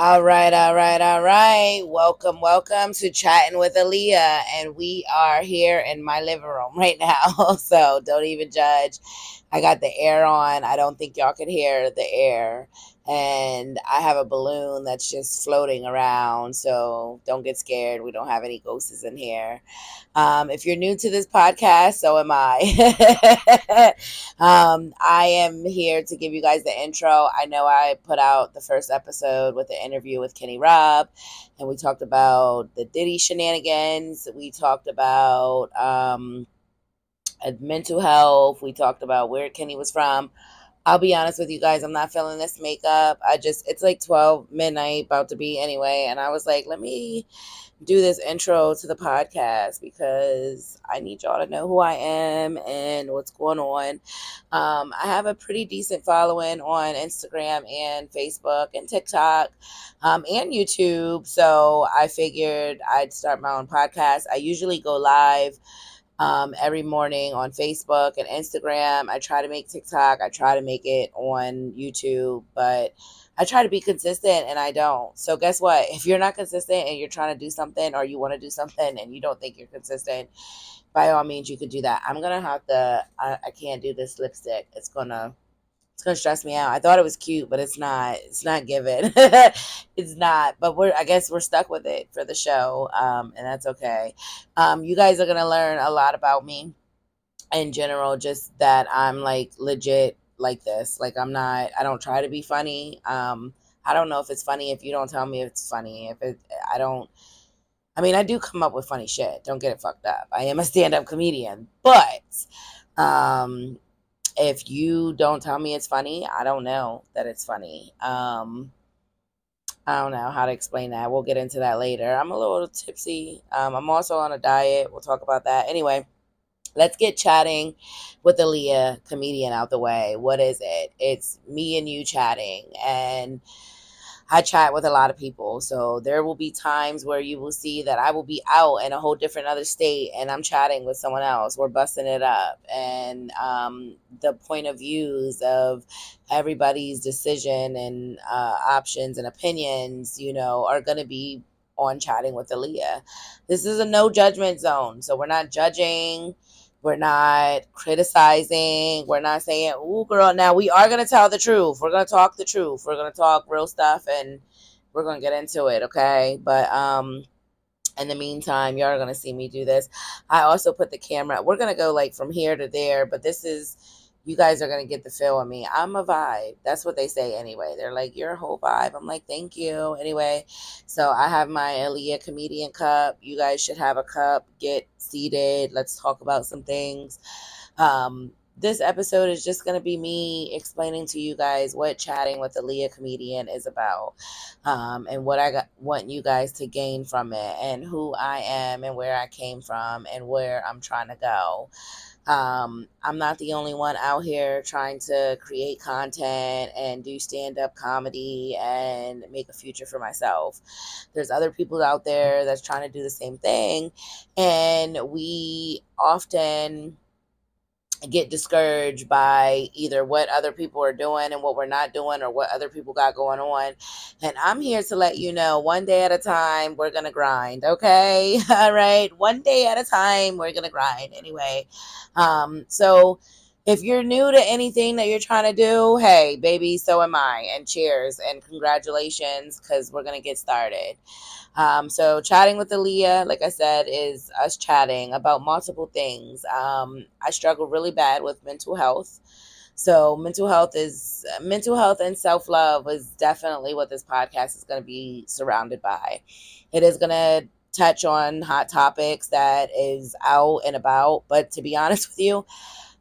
All right, all right, all right. Welcome to Chatting with Aaliyah. And we are here in my living room right now. So don't even judge. I got the air on. I don't think y'all can hear the air. And I have a balloon that's just floating around. So don't get scared. We don't have any ghosts in here. If you're new to this podcast, so am I. I am here to give you guys the intro. I know I put out the first episode with the interview with Kenny Robb, and we talked about the Diddy shenanigans. We talked about mental health. We talked about where Kenny was from. I'll be honest with you guys, I'm not feeling this makeup. It's like 12 midnight, about to be anyway. And I was like, let me do this intro to the podcast because I need y'all to know who I am and what's going on. I have a pretty decent following on Instagram and Facebook and TikTok and YouTube. So I figured I'd start my own podcast. I usually go live every morning on Facebook and Instagram. I try to make TikTok. I try to make it on YouTube, but I try to be consistent and I don't. So guess what? If you're not consistent and you're trying to do something or you want to do something and you don't think you're consistent, by all means, you could do that. I'm going to have to, I can't do this lipstick. It's gonna stress me out. I thought it was cute, but it's not. It's not given. It's not. But I guess we're stuck with it for the show, and that's okay. You guys are gonna learn a lot about me in general. Just that I'm like legit like this. Like I'm not. I don't try to be funny. I don't know if it's funny if you don't tell me it's funny. If it, I don't. I mean, I do come up with funny shit. Don't get it fucked up. I am a stand-up comedian, but um if you don't tell me it's funny, I don't know that it's funny. I don't know how to explain that. We'll get into that later. I'm a little tipsy. I'm also on a diet. We'll talk about that. Anyway, let's get chatting with Aaliyah, comedian, out the way. What is it? It's me and you chatting. And I chat with a lot of people. So there will be times where you will see that I will be out in a whole different other state and I'm chatting with someone else. We're busting it up. And the point of views of everybody's decision and options and opinions, are going to be on Chatting with Aaliyah. This is a no judgment zone. So we're not judging. We're not criticizing. We're not saying, ooh, girl. Now, we are going to tell the truth. We're going to talk the truth. We're going to talk real stuff and we're going to get into it, okay? But in the meantime, you're going to see me do this. I also put the camera. We're going to go like from here to there, but you guys are going to get the feel of me. I'm a vibe. That's what they say anyway. They're like, you're a whole vibe. I'm like, thank you. Anyway, so I have my Aaliyah comedian cup. You guys should have a cup. Get seated. Let's talk about some things. This episode is just going to be me explaining to you guys what Chatting with Aaliyah comedian is about, and what want you guys to gain from it, and who I am, and where I came from, and where I'm trying to go. I'm not the only one out here trying to create content and do stand-up comedy and make a future for myself. There's other people out there that's trying to do the same thing, and we often get discouraged by either what other people are doing and what we're not doing or what other people got going on. And I'm here to let you know, one day at a time, we're going to grind. Okay. All right. One day at a time, we're going to grind anyway. So if you're new to anything that you're trying to do, hey, baby, so am I. And cheers and congratulations, because we're going to get started. So Chatting with Aaliyah, like I said, is us chatting about multiple things. I struggle really bad with mental health. So mental health and self-love is definitely what this podcast is going to be surrounded by. It is going to touch on hot topics that is out and about. But to be honest with you,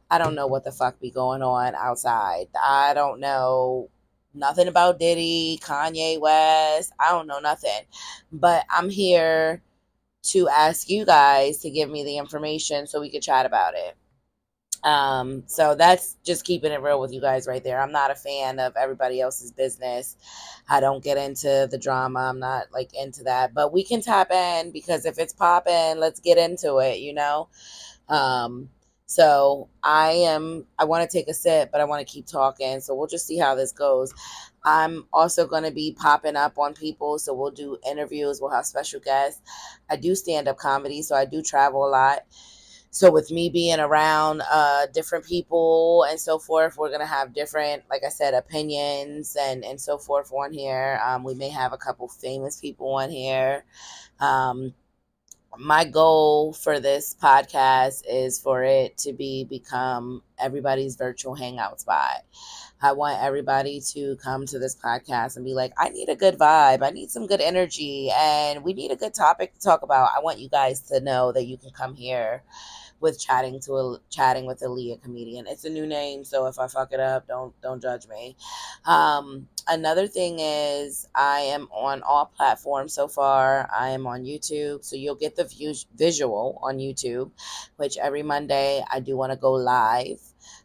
I don't know what the fuck be going on outside. I don't know nothing about Diddy, Kanye West. I don't know nothing. But I'm here to ask you guys to give me the information so we could chat about it. So that's just keeping it real with you guys right there. I'm not a fan of everybody else's business. I don't get into the drama. I'm not like into that. But we can tap in, because if it's popping, let's get into it. Um, so I want to take a sip, but I want to keep talking. So we'll just see how this goes. I'm also going to be popping up on people. So we'll do interviews, we'll have special guests. I do stand up comedy, so I do travel a lot. So with me being around different people and so forth, we're gonna have different, like I said, opinions and so forth on here. We may have a couple famous people on here. Um, my goal for this podcast is for it to become everybody's virtual hangout spot. I want everybody to come to this podcast and be like, I need a good vibe. I need some good energy and we need a good topic to talk about. I want you guys to know that you can come here with chatting with Aaliyah comedian. It's a new name, so if I fuck it up, don't judge me. Another thing is I am on all platforms so far. I am on YouTube, so you'll get the visual on YouTube, which every Monday I do want to go live.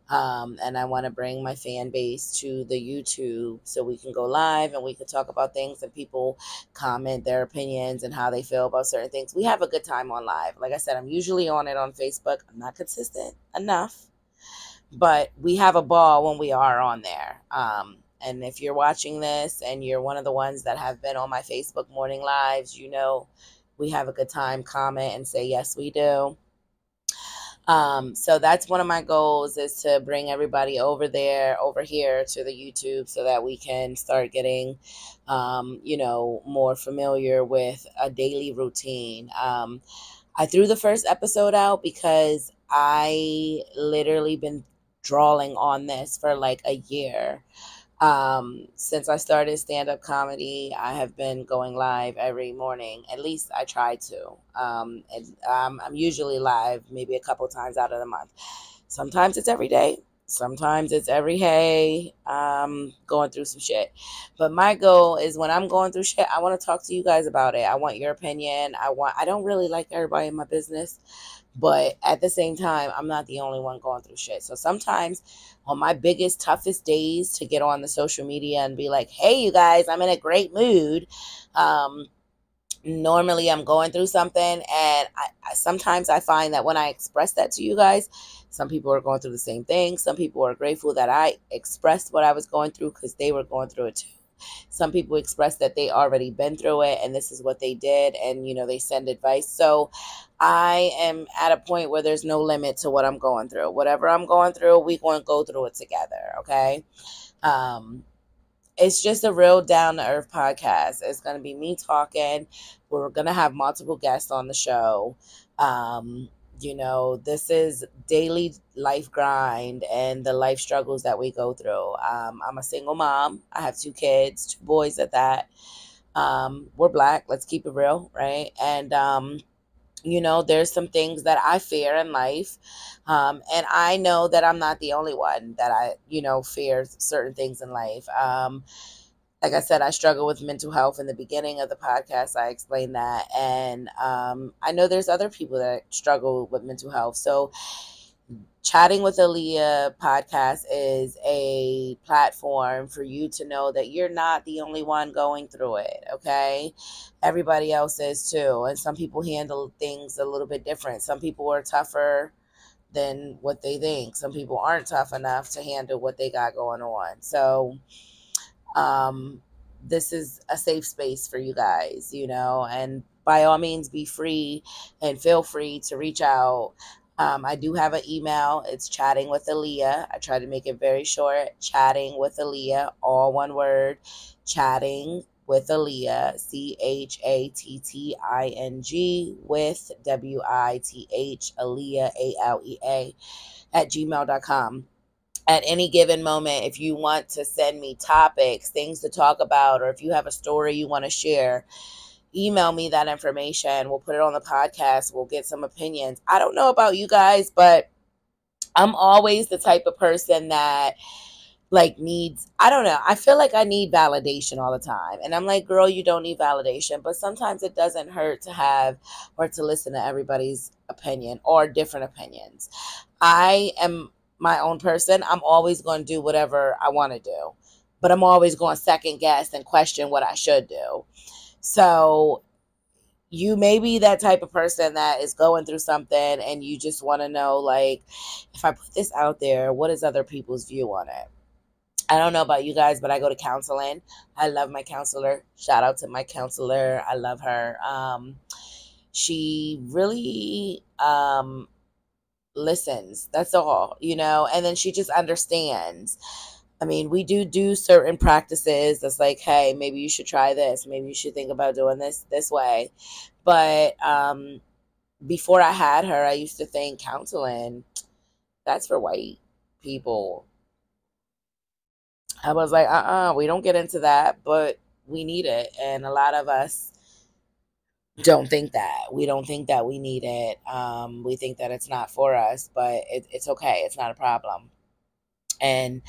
And I want to bring my fan base to the YouTube so we can go live and we can talk about things and people comment their opinions and how they feel about certain things. We have a good time on live. Like I said, I'm usually on it on Facebook. I'm not consistent enough, but we have a ball when we are on there. And if you're watching this and you're one of the ones that have been on my Facebook morning lives, you know we have a good time. Comment and say, yes, we do. So that's one of my goals, is to bring everybody over here to the YouTube so that we can start getting, more familiar with a daily routine. I threw the first episode out because I literally been drawing on this for like a year. Since I started stand-up comedy, I have been going live every morning. At least I try to. I'm usually live maybe a couple times out of the month. Sometimes it's every day. Sometimes it's every hey, going through some shit. But my goal is when I'm going through shit, I want to talk to you guys about it. I want your opinion. I don't really like everybody in my business, but at the same time, I'm not the only one going through shit. So sometimes on my biggest, toughest days to get on the social media and be like, hey, you guys, I'm in a great mood. Normally I'm going through something, and I sometimes I find that when I express that to you guys, some people are going through the same thing. Some people are grateful that I expressed what I was going through because they were going through it too. Some people express that they already been through it and this is what they did, and they send advice. So I am at a point where there's no limit to what I'm going through. Whatever I'm going through, we going to go through it together, okay? It's just a real down to earth podcast. It's going to be me talking. We're going to have multiple guests on the show. This is daily life grind and the life struggles that we go through. I'm a single mom. I have 2 kids, 2 boys at that. We're Black. Let's keep it real, right? And there's some things that I fear in life. And I know that I'm not the only one that fear certain things in life. Like I said, I struggle with mental health. In the beginning of the podcast, I explained that. And I know there's other people that struggle with mental health. So Chatting with Aaliyah podcast is a platform for you to know that you're not the only one going through it, okay? Everybody else is too. And some people handle things a little bit different. Some people are tougher than what they think. Some people aren't tough enough to handle what they got going on. So, this is a safe space for you guys, and by all means be free and feel free to reach out. I do have an email. It's Chatting with Aaliyah. I try to make it very short. Chatting with Aaliyah, all one word. Chatting with Aaliyah, ChatTing with WITH, Aaliyah, ALEA, at gmail.com. At any given moment, if you want to send me topics, things to talk about, or if you have a story you want to share, email me that information. We'll put it on the podcast. We'll get some opinions. I don't know about you guys, but I'm always the type of person that needs, I don't know, I feel like I need validation all the time. And I'm like, girl, you don't need validation. But sometimes it doesn't hurt to have or to listen to everybody's opinion or different opinions. I am my own person. I'm always going to do whatever I want to do, but I'm always going to second guess and question what I should do. So you may be that type of person that is going through something and you just want to know, if I put this out there, what is other people's view on it? I don't know about you guys, but I go to counseling. I love my counselor. Shout out to my counselor. I love her. She really listens. That's all, and then she just understands. I mean, we do certain practices that's like, hey, maybe you should try this. Maybe you should think about doing this way. But before I had her, I used to think counseling, that's for white people. I was like, we don't get into that, but we need it. And a lot of us don't think that. We don't think that we need it. We think that it's not for us, but it's okay. It's not a problem. And,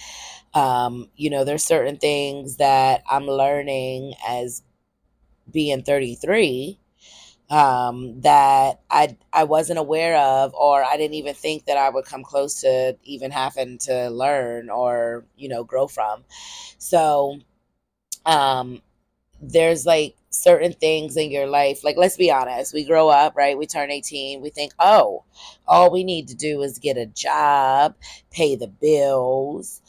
there's certain things that I'm learning as being 33 that I wasn't aware of, or I didn't even think that I would come close to even having to learn or, grow from. So, um, there's like certain things in your life. Like, let's be honest, we grow up, right? We turn 18. We think, oh, all we need to do is get a job, pay the bills,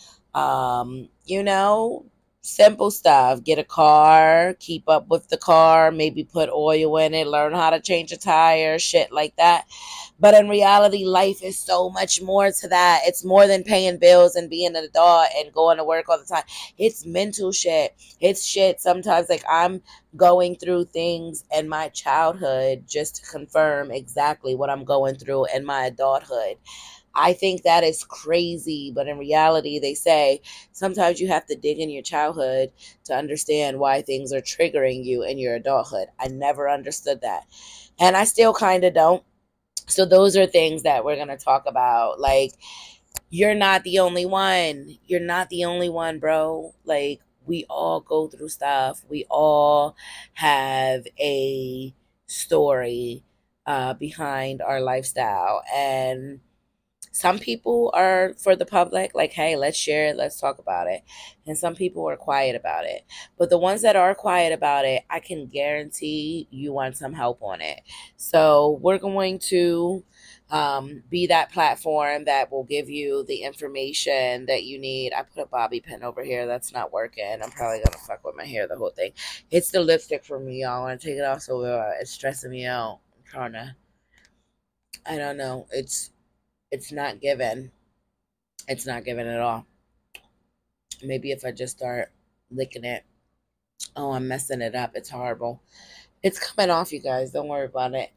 simple stuff. Get a car, keep up with the car, maybe put oil in it, learn how to change a tire, shit like that. But in reality, life is so much more to that. It's more than paying bills and being an adult and going to work all the time. It's mental shit. It's shit. Sometimes, like, I'm going through things in my childhood just to confirm exactly what I'm going through in my adulthood. I think that is crazy, but in reality, they say sometimes you have to dig in your childhood to understand why things are triggering you in your adulthood. I never understood that. And I still kind of don't. So those are things that we're going to talk about. Like, you're not the only one. You're not the only one, bro. Like, we all go through stuff. We all have a story behind our lifestyle. And some people are for the public, like, hey, let's share it, let's talk about it. And some people are quiet about it. But the ones that are quiet about it, I can guarantee you want some help on it. So we're going to be that platform that will give you the information that you need. I put a bobby pin over here that's not working. I'm probably gonna fuck with my hair the whole thing. It's the lipstick for me, y'all. I want to take it off, so it's stressing me out. I'm trying to, I don't know. It's not given. It's not given at all. Maybe if I just start licking it. Oh, I'm messing it up. It's horrible. It's coming off, you guys. Don't worry about it.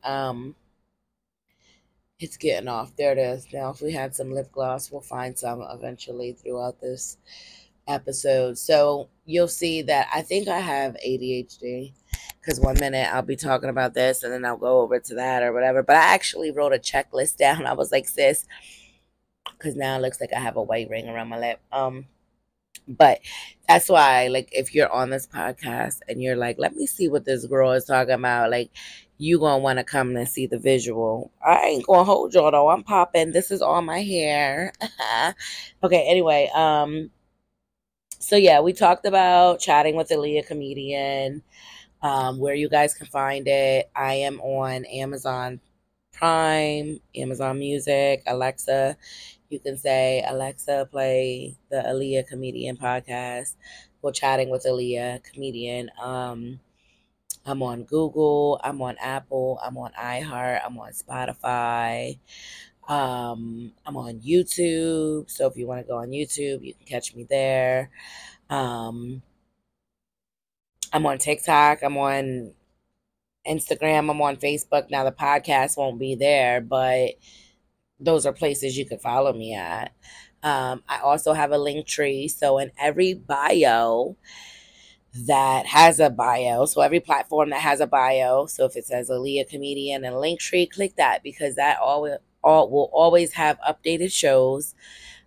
It's getting off. There it is. Now, if we had some lip gloss, we'll find some eventually throughout this episode. So you'll see that I think I have ADHD, because one minute I'll be talking about this and then I'll go over to that or whatever. But I actually wrote a checklist down. I was like, sis, because now it looks like I have a white ring around my lip. But that's why, like, if you're on this podcast and you're like, let me see what this girl is talking about, like, you gonna want to come and see the visual. I ain't gonna hold y'all though. I'm popping. This is all my hair. Okay, anyway, so yeah, we talked about chatting with Aaliyah Comedian, where you guys can find it. I am on Amazon Prime, Amazon Music, Alexa. You can say, Alexa, play the Aaliyah Comedian podcast. We're chatting with Aaliyah Comedian. I'm on Google. I'm on Apple. I'm on iHeart. I'm on Spotify. I'm on YouTube. So if you want to go on YouTube, you can catch me there. Um, I'm on TikTok. I'm on Instagram. I'm on Facebook. Now the podcast won't be there, but those are places you can follow me at. I also have a link tree. So in every bio that has a bio, so every platform that has a bio, so if it says Aaliyah Comedian and link tree, click that, because that all will always have updated shows,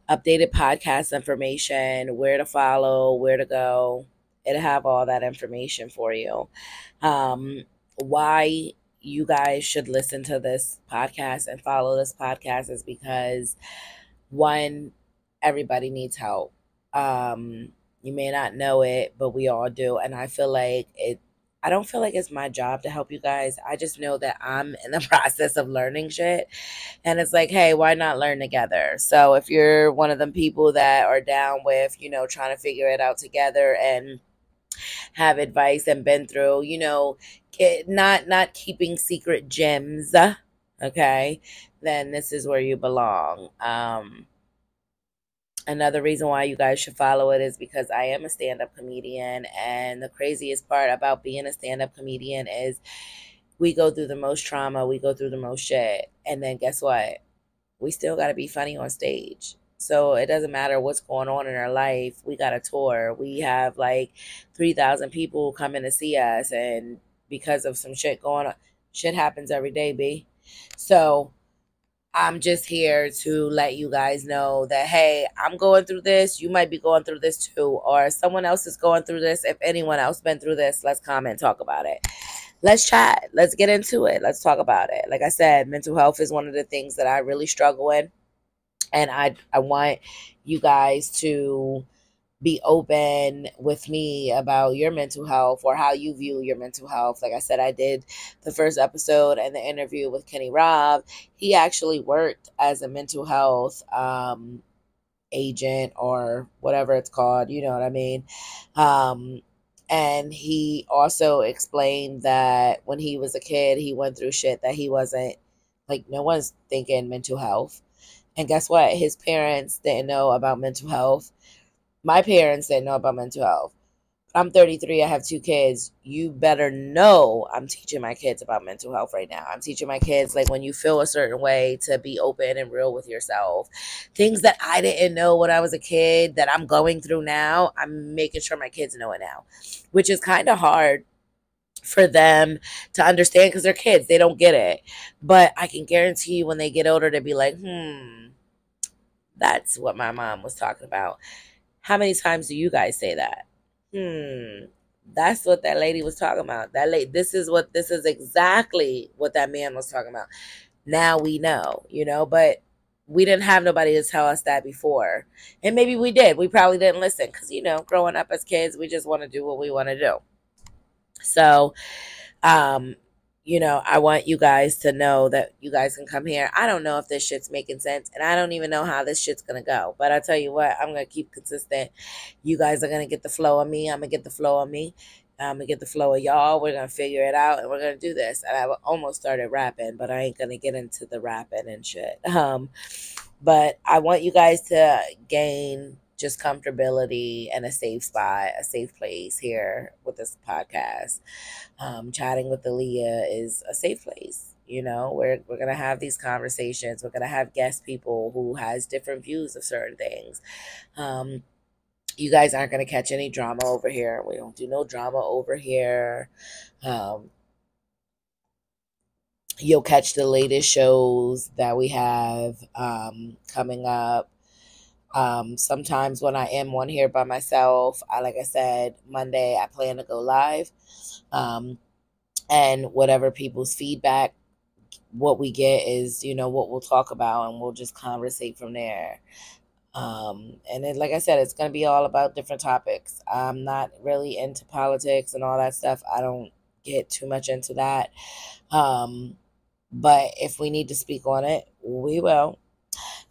updated podcast information, where to follow, where to go. It'll have all that information for you. Why you guys should listen to this podcast and follow this podcast is because, one, everybody needs help. You may not know it, but we all do. And I feel like I don't feel like it's my job to help you guys. I just know that I'm in the process of learning shit. And it's like, hey, why not learn together? So if you're one of them people that are down with, trying to figure it out together and have advice and been through, not keeping secret gems, okay, then this is where you belong. Another reason why you guys should follow it is because I am a stand-up comedian, and the craziest part about being a stand-up comedian is we go through the most trauma, we go through the most shit, and then guess what? We still got to be funny on stage. So it doesn't matter what's going on in our life. We got a tour. We have like 3,000 people coming to see us. And because of some shit going on, shit happens every day, B. So I'm just here to let you guys know that, hey, I'm going through this. You might be going through this too. Or someone else is going through this. If anyone else been through this, let's comment, talk about it. Let's chat. Let's get into it. Let's talk about it. Like I said, mental health is one of the things that I really struggle in. And I want you guys to be open with me about your mental health or how you view your mental health. Like I said, I did the first episode and the interview with Kenny Robb. He actually worked as a mental health agent or whatever it's called. You know what I mean? And he also explained that when he was a kid, he went through shit that he wasn't, like, no one's thinking mental health. And guess what? His parents didn't know about mental health. My parents didn't know about mental health. I'm 33. I have 2 kids. You better know I'm teaching my kids about mental health right now. I'm teaching my kids, like, when you feel a certain way, to be open and real with yourself. Things that I didn't know when I was a kid that I'm going through now, I'm making sure my kids know it now, which is kind of hard for them to understand because they're kids. They don't get it. But I can guarantee you when they get older, they'll be like, that's what my mom was talking about. How many times do you guys say that? That's what that lady was talking about. This is exactly what that man was talking about. Now we know, but we didn't have nobody to tell us that before. And maybe we did. We probably didn't listen because, growing up as kids, we just want to do what we want to do. So, I want you guys to know that you guys can come here. I don't know if this shit's making sense, and I don't even know how this shit's gonna go. But I tell you what, I'm gonna keep consistent. You guys are gonna get the flow of me. I'm gonna get the flow of me. I'm gonna get the flow of y'all. We're gonna figure it out, and we're gonna do this. And I almost started rapping, but I ain't gonna get into the rapping and shit. But I want you guys to gain just comfortability and a safe spot, a safe place here with this podcast. Chatting with Aaliyah is a safe place. We're gonna have these conversations. We're gonna have guest people who has different views of certain things. You guys aren't gonna catch any drama over here. We don't do no drama over here. You'll catch the latest shows that we have coming up. Sometimes when I am on here by myself, like I said, Monday I plan to go live. And whatever people's feedback, what we get is, what we'll talk about, and we'll just conversate from there. And then, like I said, it's going to be all about different topics. I'm not really into politics and all that stuff. I don't get too much into that. But if we need to speak on it, we will.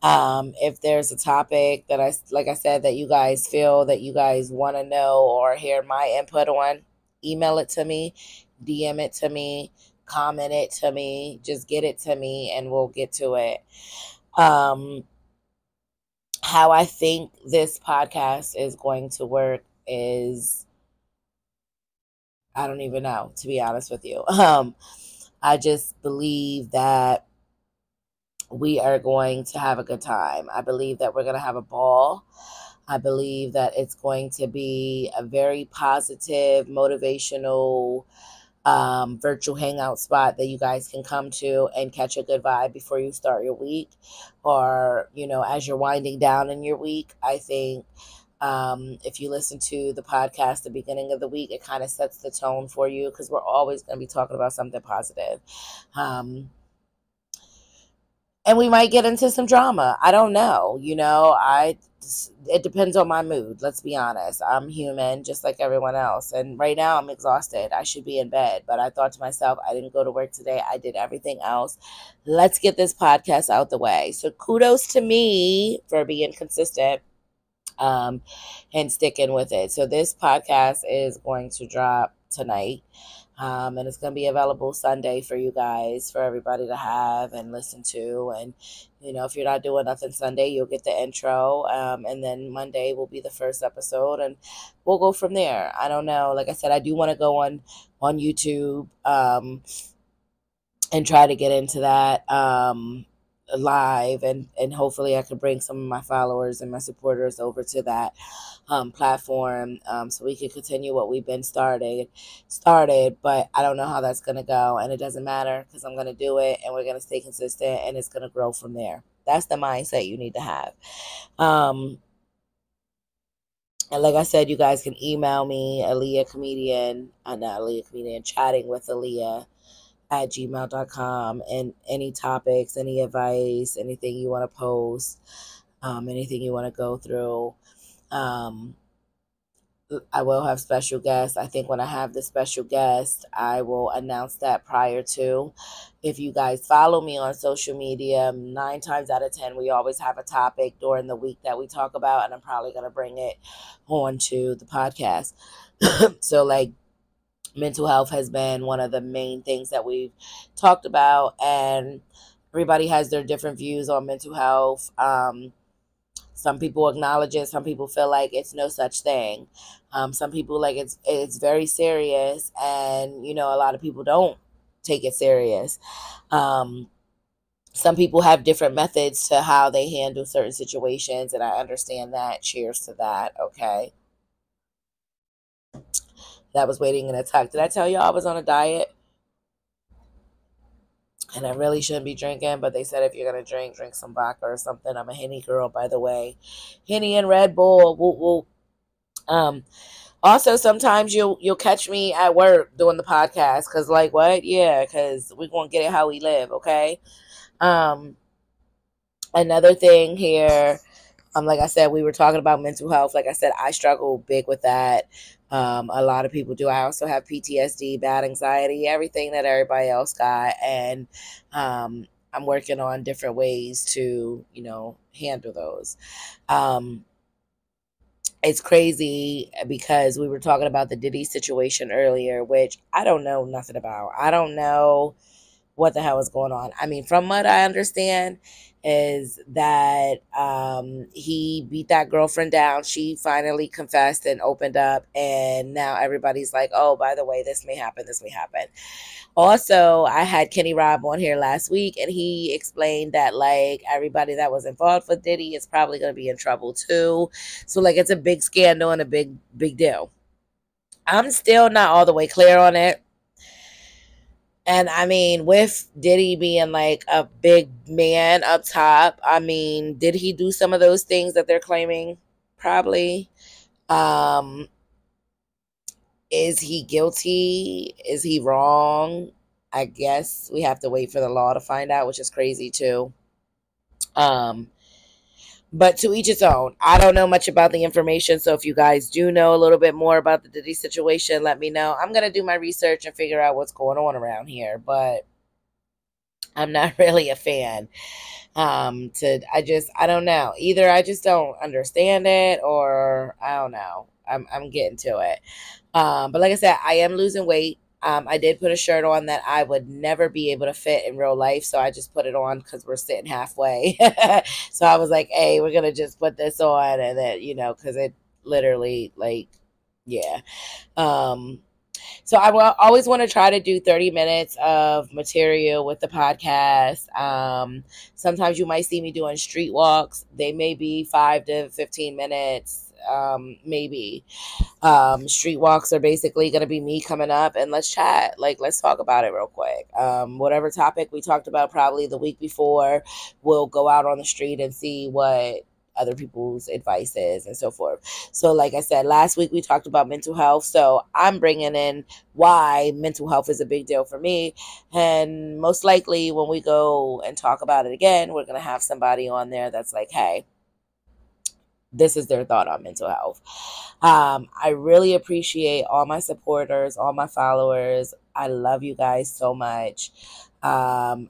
If there's a topic that like I said, that you guys feel that you guys want to know or hear my input on, email it to me, DM it to me, comment it to me, just get it to me and we'll get to it. How I think this podcast is going to work is, I don't even know, to be honest with you. I just believe that we are going to have a good time. I believe that we're going to have a ball. I believe that it's going to be a very positive, motivational, virtual hangout spot that you guys can come to and catch a good vibe before you start your week, or, as you're winding down in your week. I think if you listen to the podcast the beginning of the week, it kind of sets the tone for you because we're always going to be talking about something positive. And we might get into some drama. I don't know. I it depends on my mood. Let's be honest. I'm human just like everyone else. And right now I'm exhausted. I should be in bed. But I thought to myself, I didn't go to work today. I did everything else. Let's get this podcast out the way. So kudos to me for being consistent um, and sticking with it. So this podcast is going to drop tonight. And it's going to be available Sunday for you guys, for everybody to have and listen to. And, if you're not doing nothing Sunday, you'll get the intro. And then Monday will be the first episode. And we'll go from there. I don't know. Like I said, I do want to go on YouTube and try to get into that live. And hopefully I can bring some of my followers and my supporters over to that platform so we can continue what we've been started, but I don't know how that's going to go, and it doesn't matter because I'm going to do it and we're going to stay consistent and it's going to grow from there. That's the mindset you need to have. And like I said, you guys can email me, chatting with Aaliyah at gmail.com, and any topics, any advice, anything you want to post, anything you want to go through. I will have special guests. I think when I have the special guest, I will announce that prior to. If you guys follow me on social media, 9 times out of 10, we always have a topic during the week that we talk about, and I'm probably going to bring it onto the podcast. So, like, mental health has been one of the main things that we've talked about, and everybody has their different views on mental health. Some people acknowledge it. Some people feel like it's no such thing. Some people like it's very serious, and a lot of people don't take it serious. Some people have different methods to how they handle certain situations, and I understand that. Cheers to that. Okay. That was waiting in a tuck. Did I tell you I was on a diet? And I really shouldn't be drinking, but they said if you're going to drink some vodka or something. I'm a Henny girl, by the way. Henny and Red Bull. Woo, woo. Also, sometimes you'll catch me at work doing the podcast. Because, like, what? Yeah, because we're going to get it how we live, okay? Another thing here, like I said, we were talking about mental health. Like I said, I struggle big with that. A lot of people do. I also have PTSD, bad anxiety, everything that everybody else got. And I'm working on different ways to, handle those. It's crazy because we were talking about the Diddy situation earlier, which I don't know nothing about. I don't know what the hell is going on. I mean, from what I understand is that he beat that girlfriend down. She finally confessed and opened up, and now everybody's like, oh, by the way, this may happen. Also, I had Kenny Robb on here last week, and he explained that, like, everybody that was involved with Diddy is probably going to be in trouble too. So, like, it's a big scandal and a big deal. I'm still not all the way clear on it. And I mean, with Diddy being like a big man up top, I mean, did he do some of those things that they're claiming? Probably. Is he guilty? Is he wrong? I guess we have to wait for the law to find out, which is crazy too. But to each its own. I don't know much about the information, so if you guys do know a little bit more about the Diddy situation, let me know. I'm going to do my research and figure out what's going on around here, but I'm not really a fan. I don't know. Either I just don't understand it, or I don't know. I'm getting to it. But like I said, I am losing weight. I did put a shirt on that I would never be able to fit in real life, so I just put it on because we're sitting halfway. So I was like, hey, we're going to just put this on, and then, because it literally, like, yeah. So I will always want to try to do 30 minutes of material with the podcast. Sometimes you might see me doing street walks. They may be 5 to 15 minutes, maybe. Street walks are basically going to be me coming up and let's chat. Like, let's talk about it real quick. Whatever topic we talked about probably the week before, we'll go out on the street and see what other people's advice is and so forth. So like I said, last week we talked about mental health. So I'm bringing in why mental health is a big deal for me. And most likely when we go and talk about it again, we're going to have somebody on there that's like, hey, this is their thought on mental health. I really appreciate all my supporters, all my followers. I love you guys so much. So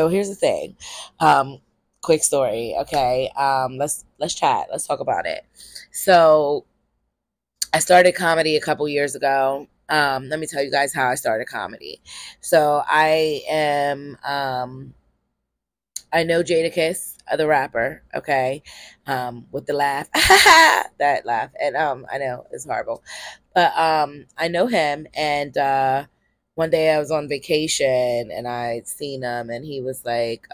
here's the thing. Um, quick story. Okay. Let's chat. Let's talk about it. So I started comedy a couple years ago. Let me tell you guys how I started comedy. So I know Jadakiss, the rapper, okay, with the laugh, that laugh, and I know it's horrible, but I know him, and one day I was on vacation and I seen him, and he was like,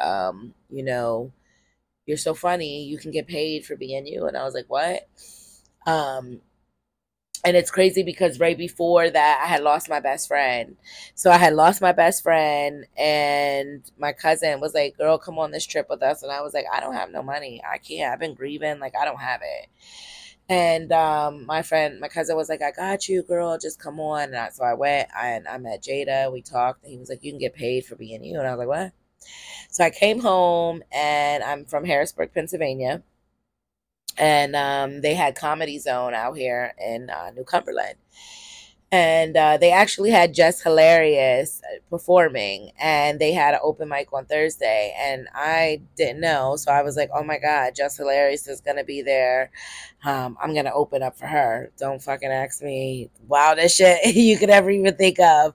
you're so funny, you can get paid for being you, and I was like, what? Um, and it's crazy because right before that I had lost my best friend. So I had lost my best friend, and my cousin was like, girl, come on this trip with us. And I was like, I don't have no money, I can't, I've been grieving, like I don't have it. And my cousin was like, I got you, girl, just come on. So I went, and I met Jada, we talked, and he was like, you can get paid for being you. And I was like, what? So I came home, and I'm from Harrisburg, Pennsylvania, and they had Comedy Zone out here in New Cumberland, and they actually had Just Hilarious performing, and they had an open mic on Thursday, and I didn't know, so I was like, oh my god, Just Hilarious is gonna be there. I'm gonna open up for her. Don't fucking ask me wildest shit you could ever even think of.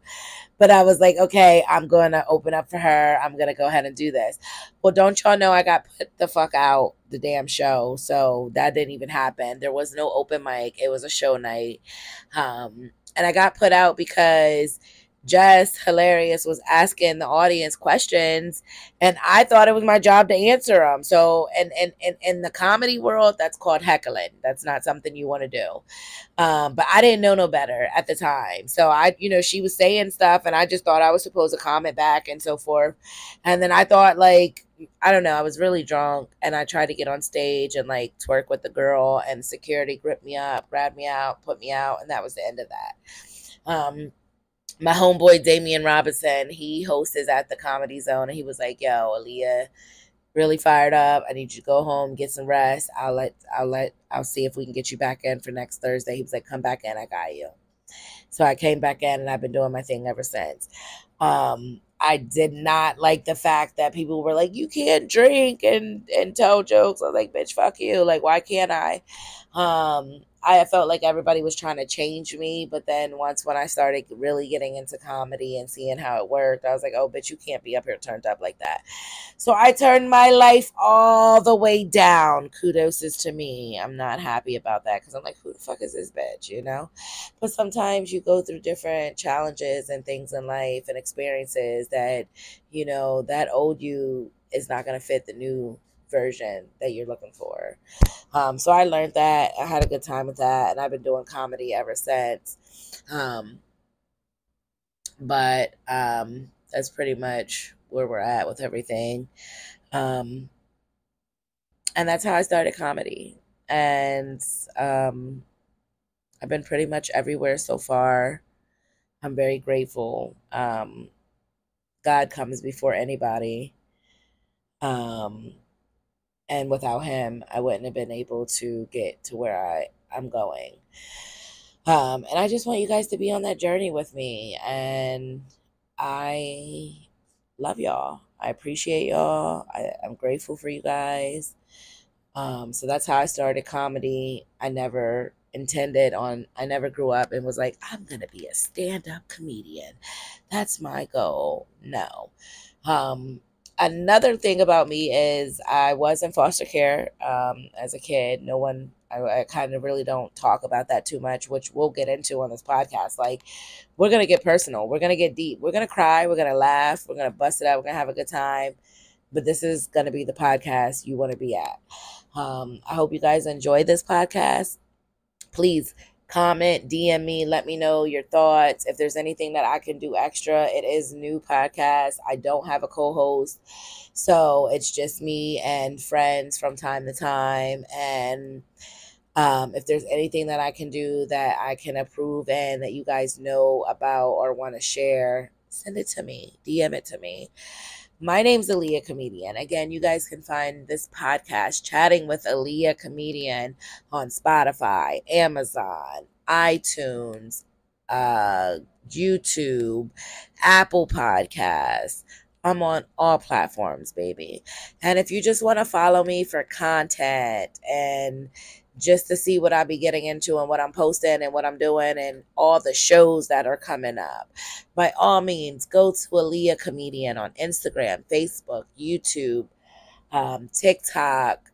But I was like, okay, I'm going to open up for her. I'm going to go ahead and do this. Well, don't y'all know I got put the fuck out the damn show. So that didn't even happen. There was no open mic. It was a show night. And I got put out because Just Hilarious was asking the audience questions, and I thought it was my job to answer them. So, in the comedy world, that's called heckling. That's not something you want to do. But I didn't know no better at the time. So she was saying stuff, and I just thought I was supposed to comment back and so forth. And then I thought, like, I don't know, I was really drunk, and I tried to get on stage and like twerk with the girl, and security gripped me up, grabbed me out, put me out, and that was the end of that. My homeboy Damian Robinson, he hosts at the Comedy Zone, and he was like, yo, Aaliyah, really fired up. I need you to go home, get some rest. I'll see if we can get you back in for next Thursday. He was like, come back in, I got you. So I came back in, and I've been doing my thing ever since. I did not like the fact that people were like, you can't drink and tell jokes. I was like, bitch, fuck you. Like, why can't I? I felt like everybody was trying to change me, but then when I started really getting into comedy and seeing how it worked, I was like, oh, bitch, you can't be up here turned up like that. So I turned my life all the way down. Kudos is to me. I'm not happy about that because I'm like, who the fuck is this bitch, you know? But sometimes you go through different challenges and things in life and experiences that, that old you is not going to fit the new version that you're looking for. So I learned that. I had a good time with that, and I've been doing comedy ever since. But that's pretty much where we're at with everything. Um, and that's how I started comedy. And I've been pretty much everywhere so far. I'm very grateful. God comes before anybody. And without him, I wouldn't have been able to get to where I'm going. And I just want you guys to be on that journey with me. And I love y'all. I appreciate y'all. I'm grateful for you guys. So that's how I started comedy. I never grew up and was like, I'm going to be a stand-up comedian. That's my goal. No. Another thing about me is I was in foster care as a kid. I kind of really don't talk about that too much, which we'll get into on this podcast. Like, we're going to get personal. We're going to get deep. We're going to cry. We're going to laugh. We're going to bust it out. We're going to have a good time. But this is going to be the podcast you want to be at. I hope you guys enjoy this podcast. Please comment, DM me, let me know your thoughts. If there's anything that I can do extra, it is a new podcast. I don't have a co-host, so it's just me and friends from time to time. And if there's anything that I can do that I can approve and that you guys know about or want to share, send it to me, DM it to me. My name's Aaliyah Comedian. Again, you guys can find this podcast, Chatting with Aaliyah Comedian, on Spotify, Amazon, iTunes, uh, YouTube, Apple Podcasts. I'm on all platforms, baby. And if you just want to follow me for content and just to see what I be getting into and what I'm posting and what I'm doing and all the shows that are coming up, by all means, go to Aaliyah Comedian on Instagram, Facebook, YouTube, TikTok.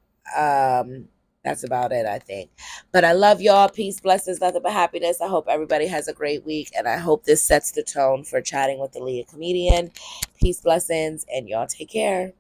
That's about it, I think. But I love y'all. Peace, blessings, nothing but happiness. I hope everybody has a great week, and I hope this sets the tone for Chatting with Aaliyah Comedian. Peace, blessings, and y'all take care.